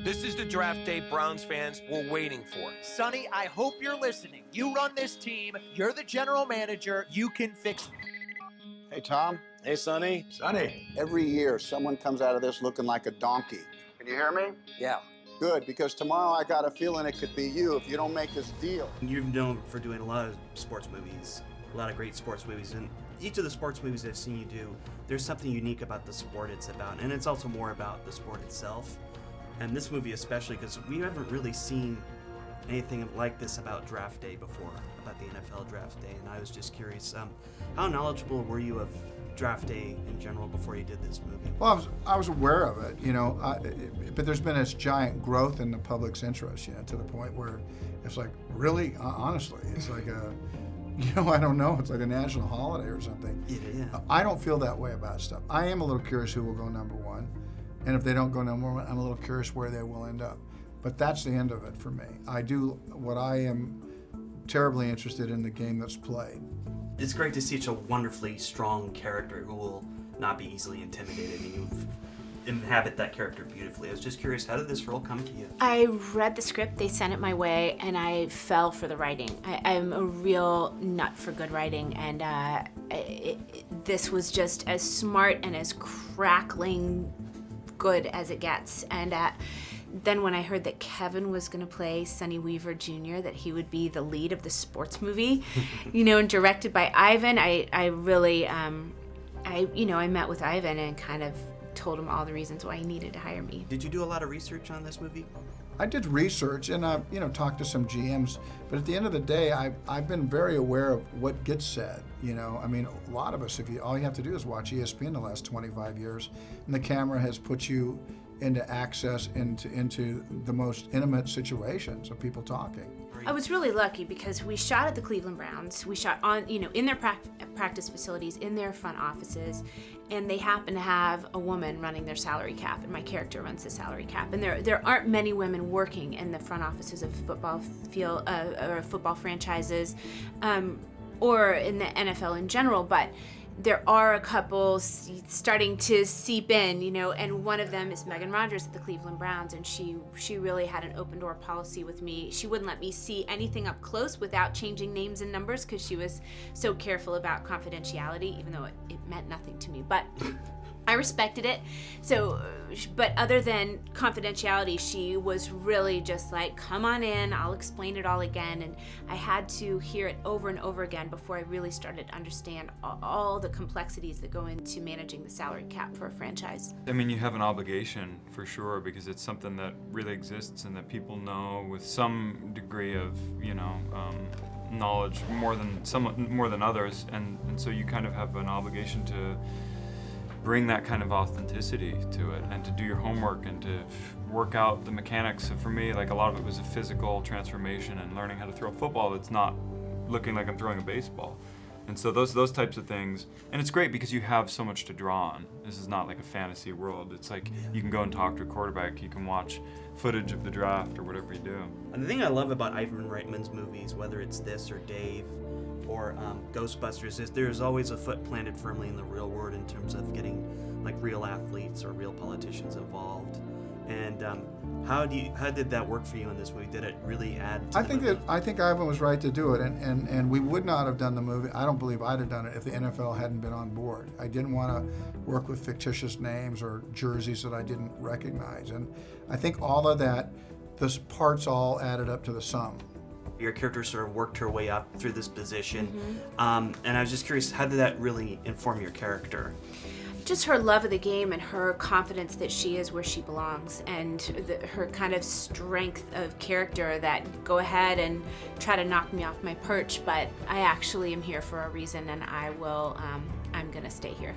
This is the draft day Browns fans were waiting for. Sonny, I hope you're listening. You run this team. You're the general manager. You can fix it. Hey, Tom. Hey, Sonny. Sonny. Every year, someone comes out of this looking like a donkey. Can you hear me? Yeah. Good, because tomorrow I got a feeling it could be you if you don't make this deal. You've known for doing a lot of sports movies, a lot of great sports movies, and each of the sports movies I've seen you do, there's something unique about the sport it's about, and it's also more about the sport itself. And this movie especially, because we haven't really seen anything like this about draft day before, about the NFL draft day, and I was just curious, how knowledgeable were you of draft day in general before you did this movie? Well, I was aware of it, you know, but there's been this giant growth in the public's interest, you know, to the point where it's like, really, honestly, it's like a, you know, I don't know, it's like a national holiday or something. Yeah. I don't feel that way about stuff. I am a little curious who will go number one, and if they don't go number one, I'm a little curious where they will end up. But that's the end of it for me. I do what I am terribly interested in, the game that's played. It's great to see such a wonderfully strong character who will not be easily intimidated, and you inhabit that character beautifully. I was just curious, how did this role come to you? I read the script, they sent it my way, and I fell for the writing. I'm a real nut for good writing, and this was just as smart and as crackling good as it gets. And then when I heard that Kevin was going to play Sonny Weaver Jr., that he would be the lead of the sports movie, you know, and directed by Ivan, I really, I met with Ivan and kind of told him all the reasons why he needed to hire me. Did you do a lot of research on this movie? I did research and I, talked to some GMs, but at the end of the day, I've been very aware of what gets said. You know, I mean, a lot of us, all you have to do is watch ESPN the last 25 years, and the camera has put you into access into the most intimate situations of people talking. I was really lucky because we shot at the Cleveland Browns. We shot on, in their practice facilities, in their front offices, and they happen to have a woman running their salary cap, and my character runs the salary cap. And there aren't many women working in the front offices of football field or football franchises, or in the NFL in general, but there are a couple starting to seep in, and one of them is Megan Rogers at the Cleveland Browns, and she really had an open door policy with me. She wouldn't let me see anything up close without changing names and numbers because she was so careful about confidentiality, even though it meant nothing to me. But I respected it. So, but other than confidentiality, she was really just like, come on in, I'll explain it all again. And I had to hear it over and over again before I really started to understand all the complexities that go into managing the salary cap for a franchise. I mean, you have an obligation for sure because it's something that really exists and that people know with some degree of, knowledge more than others. And so you kind of have an obligation to bring that kind of authenticity to it and to do your homework and to work out the mechanics. And for me, like, a lot of it was a physical transformation and learning how to throw a football that's not looking like I'm throwing a baseball. And so those types of things, and it's great because you have so much to draw on. This is not like a fantasy world. It's like you can go and talk to a quarterback, you can watch footage of the draft or whatever you do. And the thing I love about Ivan Reitman's movies, whether it's this or Dave or Ghostbusters, is there's always a foot planted firmly in the real world in terms of getting like real athletes or real politicians involved. And how did that work for you in this movie? Did it really add to I think Ivan was right to do it, and we would not have done the movie. I don't believe I'd have done it if the NFL hadn't been on board. I didn't want to work with fictitious names or jerseys that I didn't recognize, and I think all of that, the parts all added up to the sum. Your character sort of worked her way up through this position, Mm-hmm. and I was just curious, how did that really inform your character? Just her love of the game and her confidence that she is where she belongs, and her kind of strength of character that go ahead and try to knock me off my perch, but I actually am here for a reason, and I'm gonna stay here.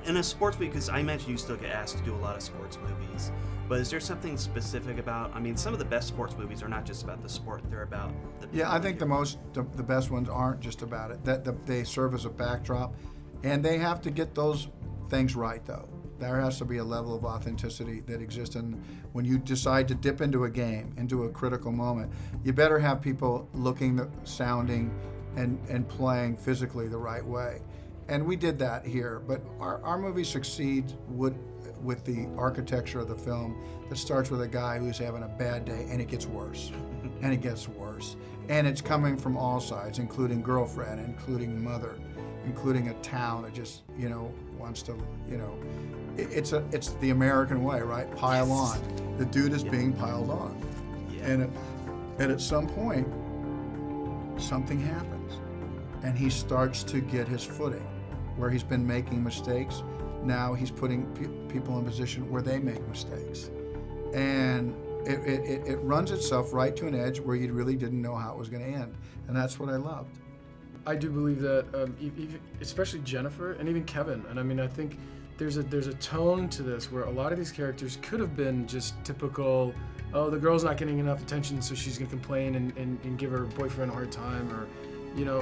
In a sports movie, because I imagine you still get asked to do a lot of sports movies, but is there something specific about, some of the best sports movies are not just about the sport, they're about the people. Yeah, I think the best ones aren't just about it. That they serve as a backdrop, and they have to get those things right, though. There has to be a level of authenticity that exists, and when you decide to dip into a game, into a critical moment, you better have people looking, sounding, and playing physically the right way. And we did that here, but our movie succeeds with the architecture of the film that starts with a guy who's having a bad day, and it gets worse, and it gets worse. And it's coming from all sides, including girlfriend, including mother, including a town that just, wants to, it's the American way, right? Pile on. The dude is being piled on. Yeah. And at some point, something happens, and he starts to get his footing. Where he's been making mistakes, now he's putting people in a position where they make mistakes. And it runs itself right to an edge where you really didn't know how it was going to end. And that's what I loved. I do believe that, especially Jennifer and even Kevin, and I mean, I think there's a tone to this where a lot of these characters could have been just typical, oh, the girl's not getting enough attention, so she's gonna complain and give her boyfriend a hard time, or,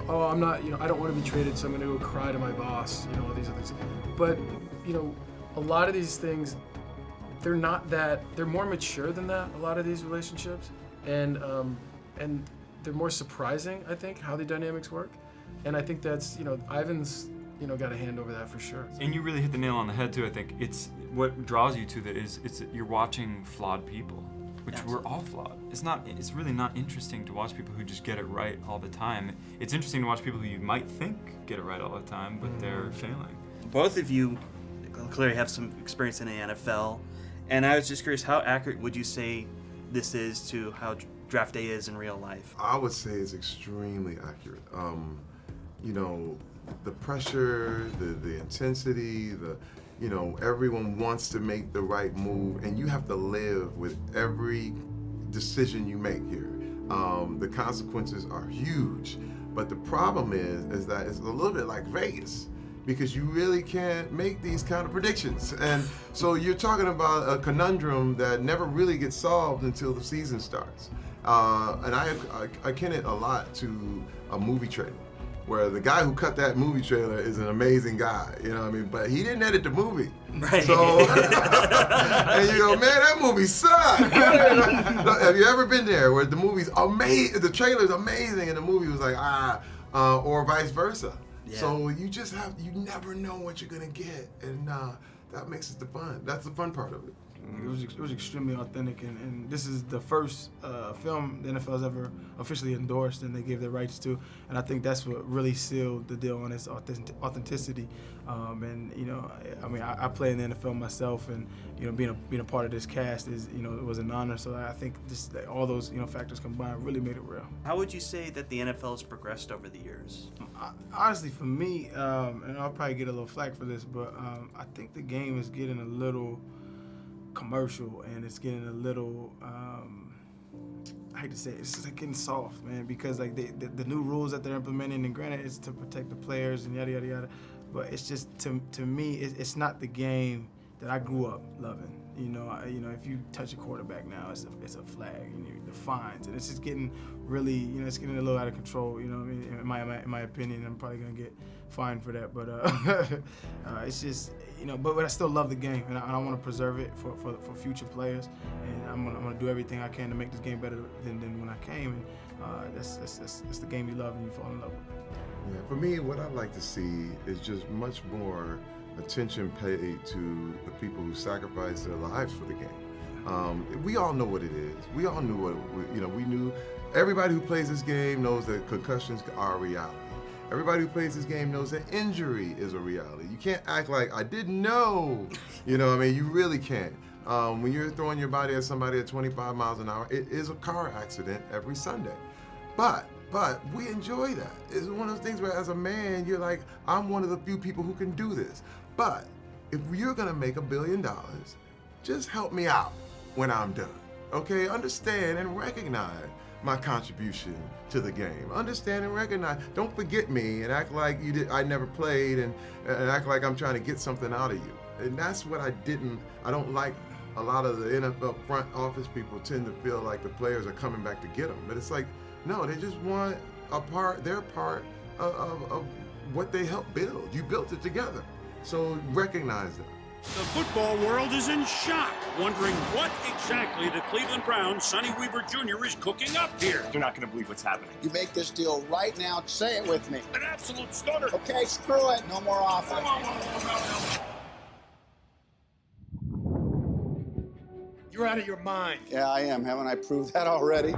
oh, I'm not, I don't want to be traded, so I'm gonna go cry to my boss, all these other things. But, a lot of these things, they're not that, they're more mature than that, a lot of these relationships, and they're more surprising, I think, how the dynamics work. And I think that's, Ivan's, got a hand over that for sure. And you really hit the nail on the head too. I think it's what draws you to that is you're watching flawed people, which we're all flawed. It's really not interesting to watch people who just get it right all the time. It's interesting to watch people who you might think get it right all the time, but they're failing. Both of you clearly have some experience in the NFL, and I was just curious, how accurate would you say this is to how draft day is in real life? I would say it's extremely accurate. The pressure, the intensity, everyone wants to make the right move, and you have to live with every decision you make here. The consequences are huge, but the problem is that it's a little bit like Vegas, because you really can't make these kind of predictions. And so you're talking about a conundrum that never really gets solved until the season starts. And I akin it a lot to a movie trailer, where the guy who cut that movie trailer is an amazing guy, but he didn't edit the movie. Right. So, and you go, man, that movie sucked. Have you ever been there where the movie's amazing, the trailer's amazing, and the movie was like, or vice versa. Yeah. So you never know what you're gonna get, and that makes it fun. That's the fun part of it. It was extremely authentic, and this is the first film the NFL has ever officially endorsed and they gave their rights to, and I think that's what really sealed the deal on its authenticity. I play in the NFL myself, and being a part of this cast is it was an honor. So I think all those factors combined really made it real. How would you say that the NFL has progressed over the years? Honestly, for me, and I'll probably get a little flack for this, but I think the game is getting a little commercial, and it's getting a little I hate to say it, it's just like getting soft, man, because like the new rules that they're implementing, and granted it's to protect the players and yada yada yada, but it's just to me it's not the game that I grew up loving. If you touch a quarterback now, it's a flag, the fines, and it's just getting really, it's getting a little out of control. In my opinion, I'm probably gonna get fined for that, but it's just, but I still love the game, and I want to preserve it for future players, and I'm gonna do everything I can to make this game better than when I came, and that's the game you love and you fall in love with. Yeah, for me, what I'd like to see is just much more attention paid to the people who sacrifice their lives for the game. We all know what it is. We all knew we knew. Everybody who plays this game knows that concussions are a reality. Everybody who plays this game knows that injury is a reality. You can't act like I didn't know. You really can't. When you're throwing your body at somebody at 25 miles an hour, it is a car accident every Sunday. But we enjoy that. It's one of those things where as a man, you're like, I'm one of the few people who can do this. But if you're gonna make $1 billion, just help me out when I'm done, okay? Understand and recognize my contribution to the game. Understand and recognize. Don't forget me and act like I never played and act like I'm trying to get something out of you. And that's what I don't like. A lot of the NFL front office people tend to feel like the players are coming back to get them. But it's like, no, they just want their part of what they helped build. You built it together. So recognize that. The football world is in shock, wondering what exactly the Cleveland Browns' Sonny Weaver Jr. is cooking up here. They're not going to believe what's happening. You make this deal right now. Say it with me. An absolute stunner. Okay, screw it. No more offers. You're out of your mind. Yeah, I am. Haven't I proved that already?